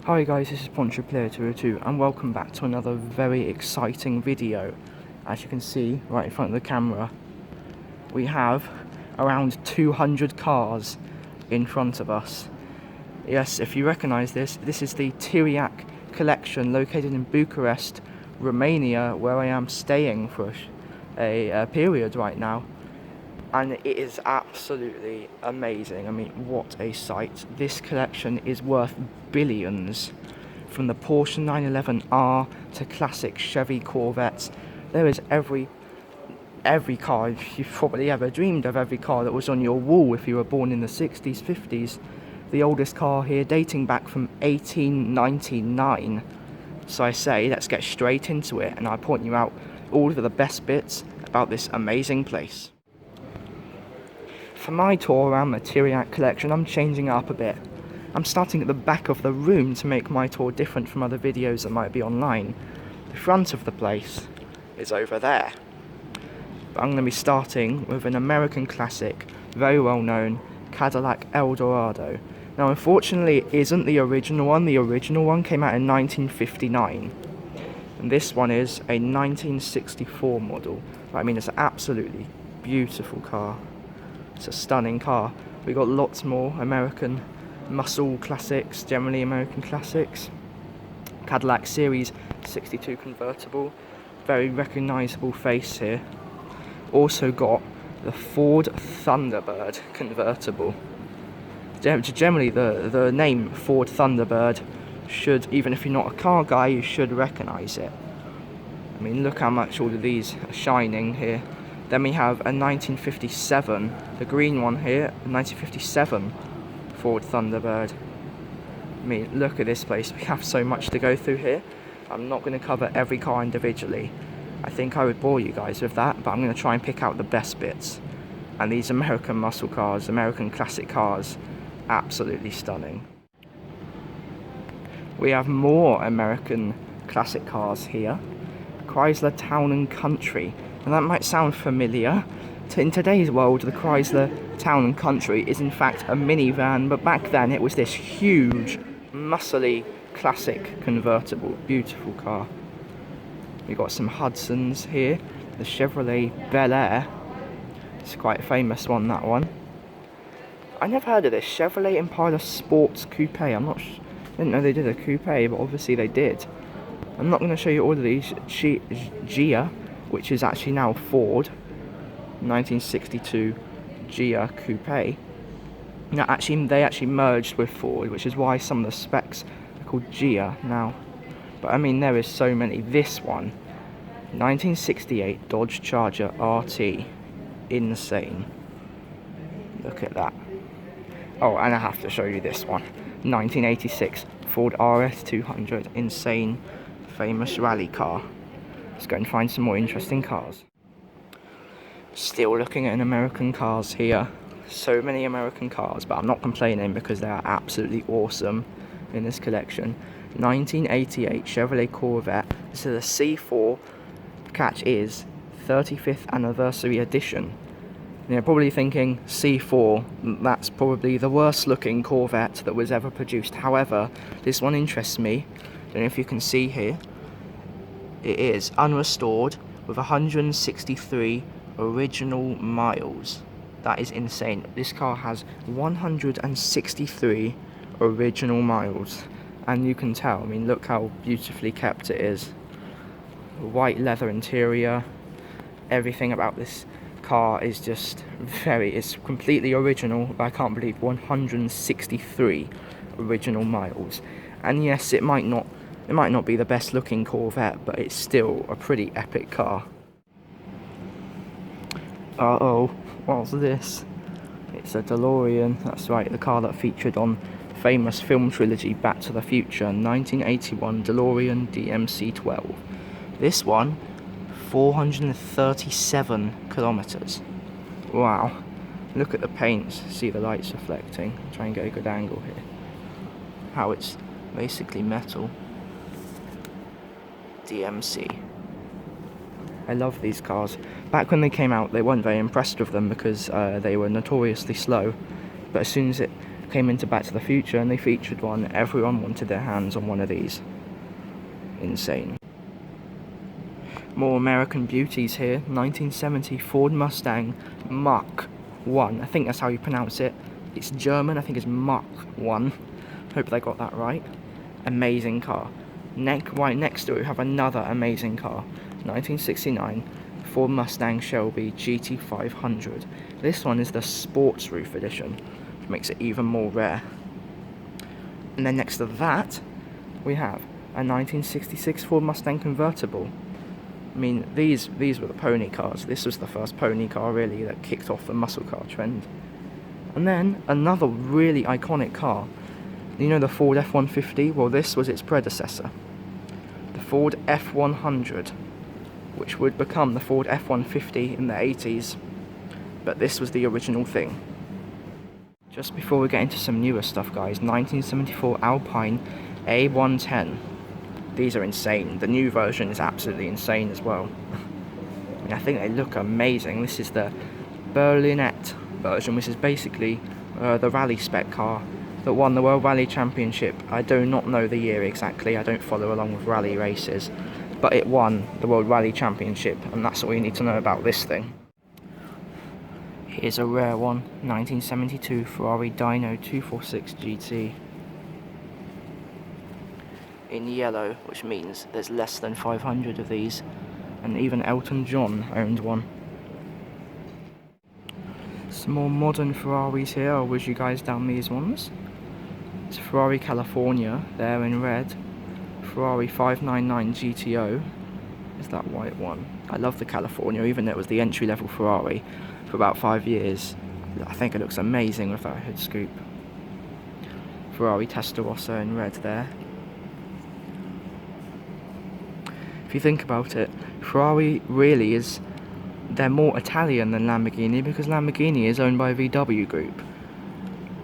Hi guys, this is Tiriac and welcome back to another very exciting video. As you can see right in front of the camera, we have around 200 cars in front of us. Yes, if you recognise this is the Tiriac Collection located in Bucharest, Romania, where I am staying for a period right now. And it is absolutely amazing. I mean, what a sight. This collection is worth billions. From the Porsche 911R to classic Chevy Corvettes, there is every car you've probably ever dreamed of, every car that was on your wall if you were born in the 60s, 50s. The oldest car here dating back from 1899. So I say, let's get straight into it, and I'll point you out all of the best bits about this amazing place. For my tour around the Tiriac Collection, I'm changing up a bit. I'm starting at the back of the room to make my tour different from other videos that might be online. The front of the place is over there. But I'm going to be starting with an American classic, very well known, Cadillac Eldorado. Now unfortunately it isn't the original one. The original one came out in 1959. And this one is a 1964 model. I mean, it's an absolutely beautiful car. It's a stunning car. We got lots more American muscle classics, generally American classics. Cadillac Series 62 convertible, very recognisable face here. Also got the Ford Thunderbird convertible. Generally the name Ford Thunderbird should, even if you're not a car guy, you should recognise it. I mean, look how much all of these are shining here. Then we have a 1957, the green one here, a 1957 Ford Thunderbird. I mean, look at this place. We have so much to go through here. I'm not going to cover every car individually. I think I would bore you guys with that, but I'm going to try and pick out the best bits. And these American muscle cars, American classic cars, absolutely stunning. We have more American classic cars here. Chrysler Town & Country. And that might sound familiar. In today's world, the Chrysler Town & Country is in fact a minivan, but back then it was this huge, muscly, classic convertible. Beautiful car. We got some Hudsons here. The Chevrolet Bel Air. It's quite a famous one, that one. I never heard of this. Chevrolet Impala Sports Coupe. I didn't know they did a coupe, but obviously they did. I'm not going to show you all of these. Gia, which is actually now Ford, 1962 Gia Coupe. Now, they actually merged with Ford, which is why some of the specs are called Gia now. But I mean, there is so many. This one, 1968 Dodge Charger RT, insane. Look at that. Oh, and I have to show you this one, 1986 Ford RS200, insane, famous rally car. Let's go and find some more interesting cars. Still looking at American cars here. So many American cars, but I'm not complaining because they are absolutely awesome in this collection. 1988 Chevrolet Corvette. This is a C4, catch is 35th anniversary edition. And you're probably thinking, C4, that's probably the worst looking Corvette that was ever produced. However, this one interests me. Don't know if you can see here. It is unrestored with 163 original miles. That is insane. This car has 163 original miles. And you can tell, I mean, look how beautifully kept it is. White leather interior. Everything about this car is just it's completely original. I can't believe 163 original miles. And yes, it might not be the best looking Corvette, but it's still a pretty epic car. Uh-oh, what's this? It's a DeLorean, that's right, the car that featured on famous film trilogy Back to the Future, 1981 DeLorean DMC12. This one, 437 kilometers. Wow, look at the paints, see the lights reflecting. Try and get a good angle here. How it's basically metal. DMC. I love these cars. Back when they came out, they weren't very impressed with them because they were notoriously slow. But as soon as it came into Back to the Future and they featured one. Everyone wanted their hands on one of these. Insane. More American beauties here. 1970 Ford Mustang Mach 1. I think that's how you pronounce it. It's German, I think it's Mach 1. Hope they got that right. Amazing car. Right next to it we have another amazing car. 1969 Ford Mustang Shelby GT500. This one is the sports roof edition, which makes it even more rare. And then next to that we have a 1966 Ford Mustang convertible. I mean, these were the pony cars. This was the first pony car really that kicked off the muscle car trend. And then another really iconic car. You know the Ford F-150? Well, this was its predecessor. The Ford F-100, which would become the Ford F-150 in the 80s. But this was the original thing. Just before we get into some newer stuff, guys, 1974 Alpine A110. These are insane. The new version is absolutely insane as well. And I think they look amazing. This is the Berlinette version, which is basically the rally spec car that won the World Rally Championship. I do not know the year exactly. I don't follow along with rally races. But it won the World Rally Championship, and that's all you need to know about this thing. Here's a rare one. 1972 Ferrari Dyno 246 GT. In yellow, which means there's less than 500 of these, and even Elton John owned one. Some more modern Ferraris here. I'll whiz you guys down these ones. It's Ferrari California there in red. Ferrari 599 GTO is that white one. I love the California, even though it was the entry-level Ferrari for about 5 years. I think it looks amazing with that hood scoop. Ferrari Testarossa in red there. If you think about it, Ferrari really is, they're more Italian than Lamborghini because Lamborghini is owned by VW Group.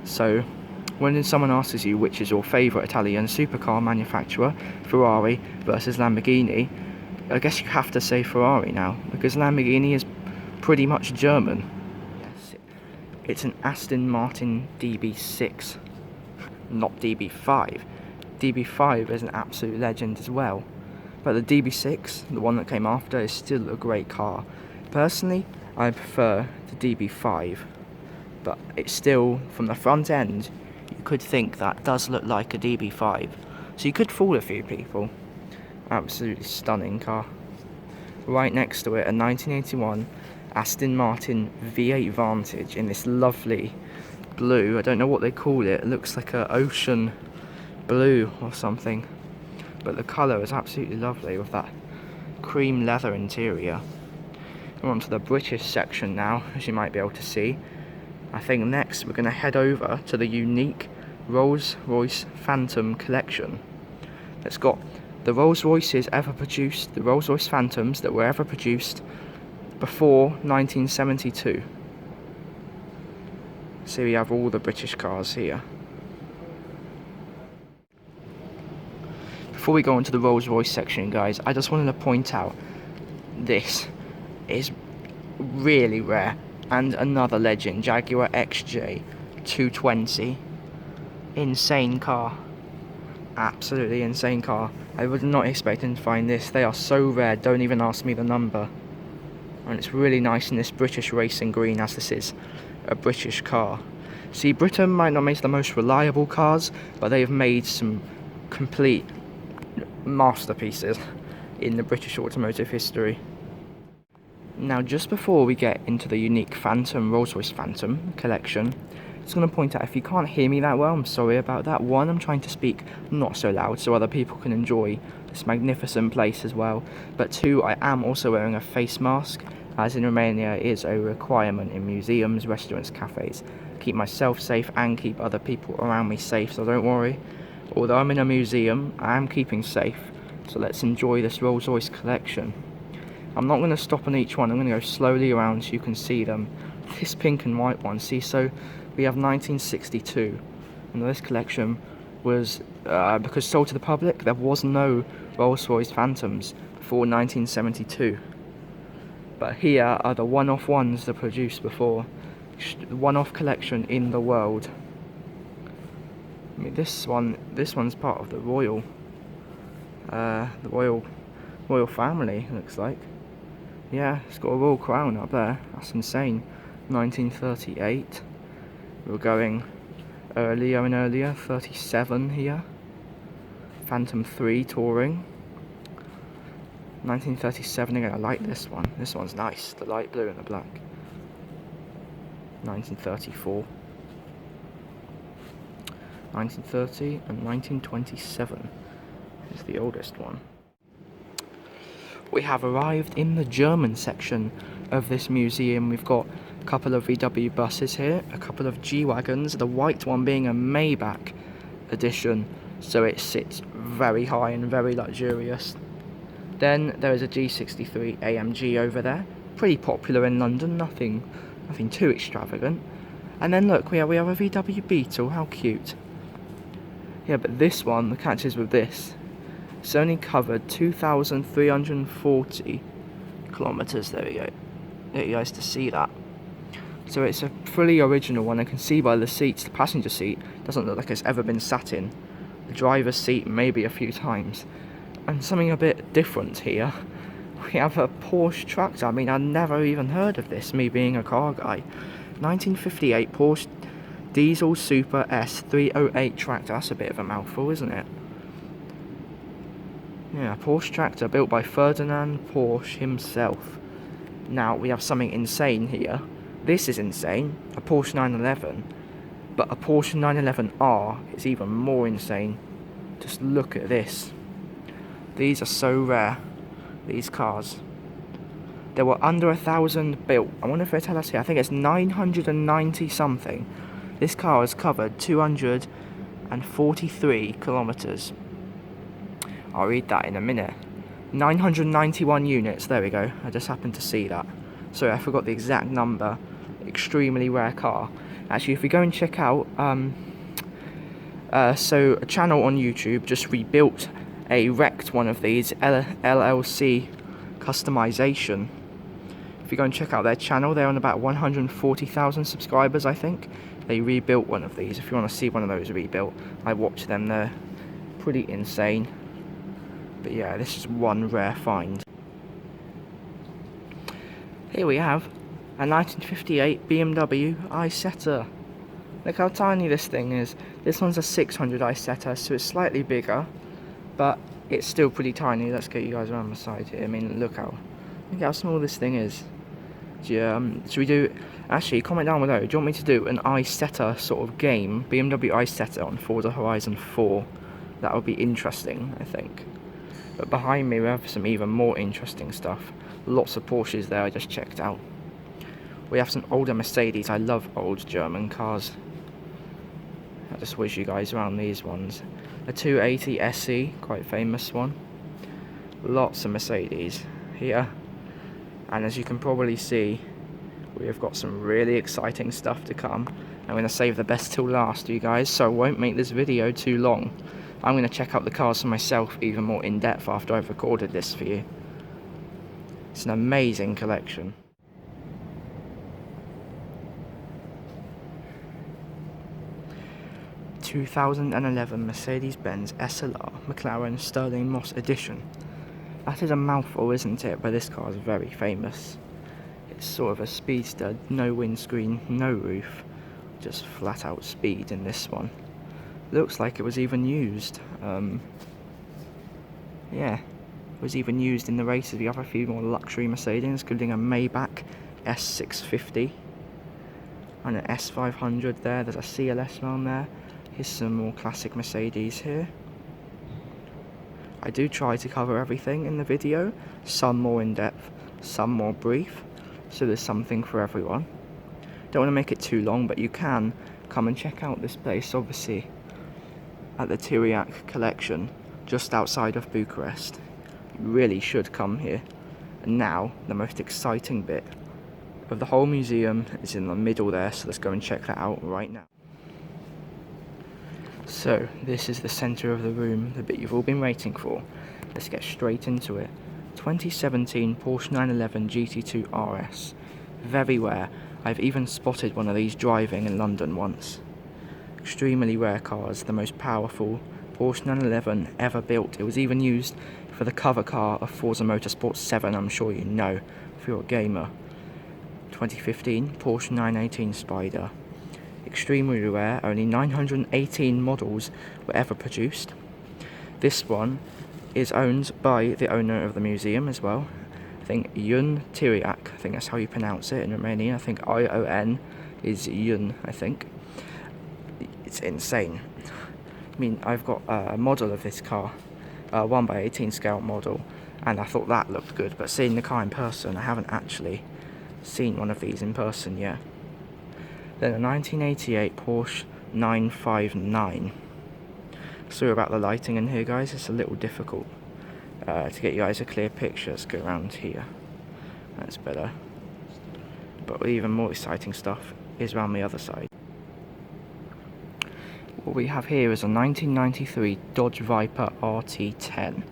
So when someone asks you which is your favourite Italian supercar manufacturer, Ferrari versus Lamborghini, I guess you have to say Ferrari now, because Lamborghini is pretty much German. It's an Aston Martin DB6, not DB5. DB5 is an absolute legend as well. But the DB6, the one that came after, is still a great car. Personally, I prefer the DB5, but it's still, from the front end, you could think that does look like a DB5. So you could fool a few people. Absolutely stunning car. Right next to it, a 1981 Aston Martin V8 Vantage in this lovely blue. I don't know what they call it. It looks like an ocean blue or something. But the colour is absolutely lovely with that cream leather interior. We're on to the British section now, as you might be able to see. I think next we're going to head over to the unique RollsRoyce Phantom collection. It's got the Rolls-Royces ever produced, the RollsRoyce Phantoms that were ever produced before 1972. So we have all the British cars here. Before we go into the Rolls-Royce section, guys, I just wanted to point out this is really rare, and another legend, Jaguar XJ220. Insane car. Absolutely insane car. I was not expecting to find this. They are so rare, don't even ask me the number. And it's really nice in this British racing green, as this is a British car. See, Britain might not make the most reliable cars, but they have made some complete masterpieces in the British automotive history. Now, just before we get into the unique Phantom, Rolls-Royce Phantom collection, I'm just going to point out, if you can't hear me that well, I'm sorry about that. One, I'm trying to speak not so loud so other people can enjoy this magnificent place as well. But two, I am also wearing a face mask, as in Romania it is a requirement in museums, restaurants, cafes. Keep myself safe and keep other people around me safe, so don't worry. Although I'm in a museum, I am keeping safe. So let's enjoy this Rolls-Royce collection. I'm not going to stop on each one, I'm going to go slowly around so you can see them. This pink and white one, see, so we have 1962. And this collection was, because sold to the public, there was no Rolls-Royce Phantoms before 1972. But here are the one-off ones that produced before. One-off collection in the world. I mean, this one's part of the royal family, looks like. Yeah, it's got a royal crown up there. That's insane. 1938. We're going earlier and earlier. 37 here. Phantom 3 touring. 1937 again. I like this one. This one's nice. The light blue and the black. 1934. 1930 and 1927 is the oldest one. We have arrived in the German section of this museum. We've got a couple of VW buses here, a couple of G-Wagons, the white one being a Maybach edition, so it sits very high and very luxurious. Then there is a G63 AMG over there, pretty popular in London, nothing too extravagant. And then look, we have a VW Beetle, how cute. Yeah, but this one, the catch is with this, it's only covered 2,340 kilometers. There we go. There you guys to see that. So it's a fully original one. I can see by the seats, the passenger seat doesn't look like it's ever been sat in. The driver's seat maybe a few times. And something a bit different here. We have a Porsche tractor. I mean, I've never even heard of this, me being a car guy. 1958 Porsche Diesel Super S 308 tractor. That's a bit of a mouthful, isn't it? Yeah, Porsche tractor built by Ferdinand Porsche himself. Now, we have something insane here. This is insane, a Porsche 911, but a Porsche 911R is even more insane. Just look at this. These are so rare, these cars. There were under 1,000 built. I wonder if they tell us here. I think it's 990 something. This car has covered 243 kilometers. I'll read that in a minute. 991 units, there we go. I just happened to see that. Sorry, I forgot the exact number. Extremely rare car. Actually, if we go and check out, so a channel on YouTube just rebuilt a wrecked one of these, LLC customization. If you go and check out their channel, they're on about 140,000 subscribers, I think. They rebuilt one of these. If you want to see one of those rebuilt, I watch them. They're pretty insane. But yeah, this is one rare find. Here we have a 1958 BMW Isetta. Look how tiny this thing is. This one's a 600 Isetta, so it's slightly bigger, but it's still pretty tiny. Let's get you guys around the side here. I mean, look how small this thing is. Should we do... Actually, comment down below. Do you want me to do an Isetta sort of game? BMW Isetta on Forza Horizon 4. That would be interesting, I think. But behind me we have some even more interesting stuff. Lots of Porsches there I just checked out. We have some older Mercedes. I love old German cars. I'll just whiz you guys around these ones. A 280 SE, quite famous one. Lots of Mercedes here. And as you can probably see, we have got some really exciting stuff to come. I'm going to save the best till last, you guys, so I won't make this video too long. I'm going to check out the cars for myself even more in depth after I've recorded this for you. It's an amazing collection. '" 2011 Mercedes-Benz SLR McLaren Sterling Moss Edition. That is a mouthful, isn't it? But this car is very famous. It's sort of a speedster, no windscreen, no roof, just flat out speed in this one. Looks like it was even used. Yeah, it was even used in the races. We have a few more luxury Mercedes, including a Maybach S650 and an S500 there. There's a CLS around there. Here's some more classic Mercedes here. I do try to cover everything in the video, some more in depth, some more brief, so there's something for everyone. Don't want to make it too long, but you can come and check out this place, obviously, at the Tiriac Collection, just outside of Bucharest. You really should come here. And now, the most exciting bit of the whole museum is in the middle there, so let's go and check that out right now. So, this is the centre of the room, the bit you've all been waiting for. Let's get straight into it. 2017 Porsche 911 GT2 RS. Very rare. I've even spotted one of these driving in London once. Extremely rare cars, the most powerful Porsche 911 ever built. It was even used for the cover car of Forza Motorsport 7, I'm sure you know, if you're a gamer. 2015 Porsche 918 Spider. Extremely rare, only 918 models were ever produced. This one is owned by the owner of the museum as well. I think Ion Tiriac, I think that's how you pronounce it in Romania. I think I-O-N is Ion, I think. It's insane. I mean, I've got a model of this car, 1/18 scale model, and I thought that looked good, but seeing the car in person, I haven't actually seen one of these in person yet. Then a 1988 Porsche 959. Sorry about the lighting in here, guys, it's a little difficult to get you guys a clear picture. Let's go around here, that's better. But even more exciting stuff is around the other side. What we have here is a 1993 Dodge Viper RT10.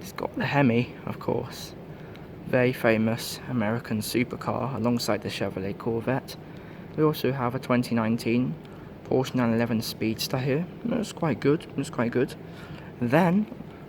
It's got the Hemi, of course. Very famous American supercar alongside the Chevrolet Corvette. We also have a 2019 Porsche 911 Speedster here. That's quite good. It's quite good. Then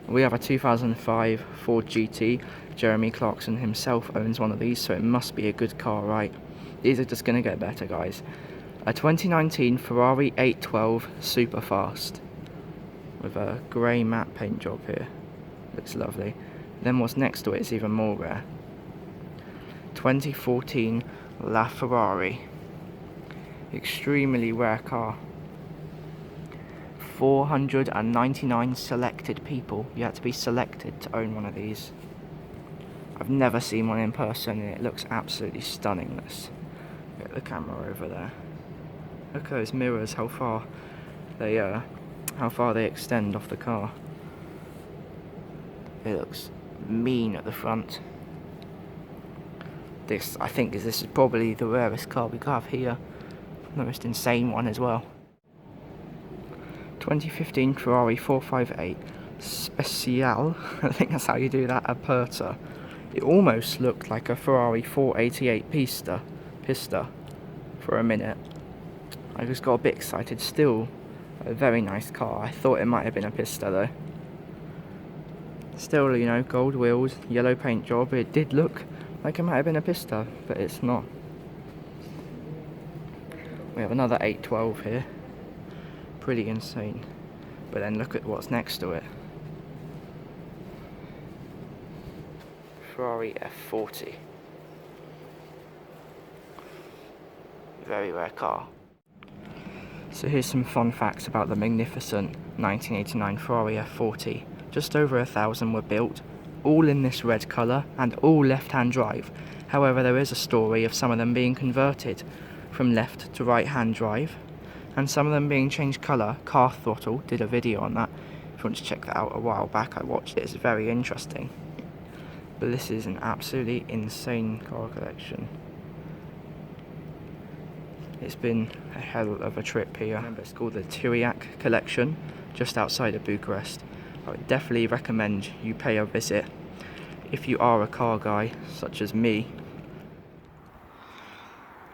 we have a 2005 Ford GT. Jeremy Clarkson himself owns one of these, so it must be a good car, right? These are just going to get better, guys. A 2019 Ferrari 812 Superfast with a grey matte paint job here. Looks lovely. Then what's next to it is even more rare. 2014 LaFerrari. Extremely rare car. 499 selected people. You had to be selected to own one of these. I've never seen one in person and it looks absolutely stunning. Let's get the camera over there. Look at those mirrors, how far they extend off the car. It looks mean at the front. This, I think, this is probably the rarest car we have here. The most insane one as well. 2015 Ferrari 458 Speciale. I think that's how you do that. Aperta. It almost looked like a Ferrari 488 Pista for a minute. I just got a bit excited. Still a very nice car. I thought it might have been a Pista though. Still, you know, gold wheels, yellow paint job. It did look like it might have been a Pista, but it's not. We have another 812 here. Pretty insane. But then look at what's next to it. Ferrari F40. Very rare car. So here's some fun facts about the magnificent 1989 Ferrari F40. Just over 1,000 were built, all in this red colour and all left-hand drive. However, there is a story of some of them being converted from left to right-hand drive, and some of them being changed colour. Car Throttle did a video on that. If you want to check that out, a while back I watched it. It's very interesting. But this is an absolutely insane car collection. It's been a hell of a trip here. Remember, it's called the Tiriac Collection, just outside of Bucharest. I would definitely recommend you pay a visit if you are a car guy, such as me.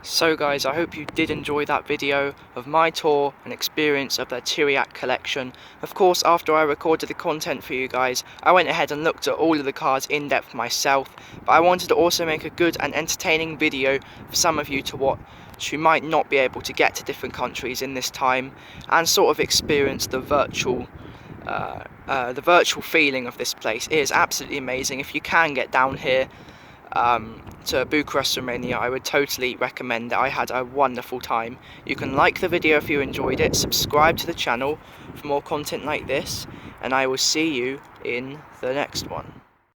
So guys, I hope you did enjoy that video of my tour and experience of the Tiriac Collection. Of course, after I recorded the content for you guys, I went ahead and looked at all of the cars in depth myself, but I wanted to also make a good and entertaining video for some of you to watch who might not be able to get to different countries in this time and sort of experience the virtual feeling of this place. It is absolutely amazing. If you can get down here to Bucharest, Romania, I would totally recommend it. I had a wonderful time. You can like the video if you enjoyed it, subscribe to the channel for more content like this, and I will see you in the next one.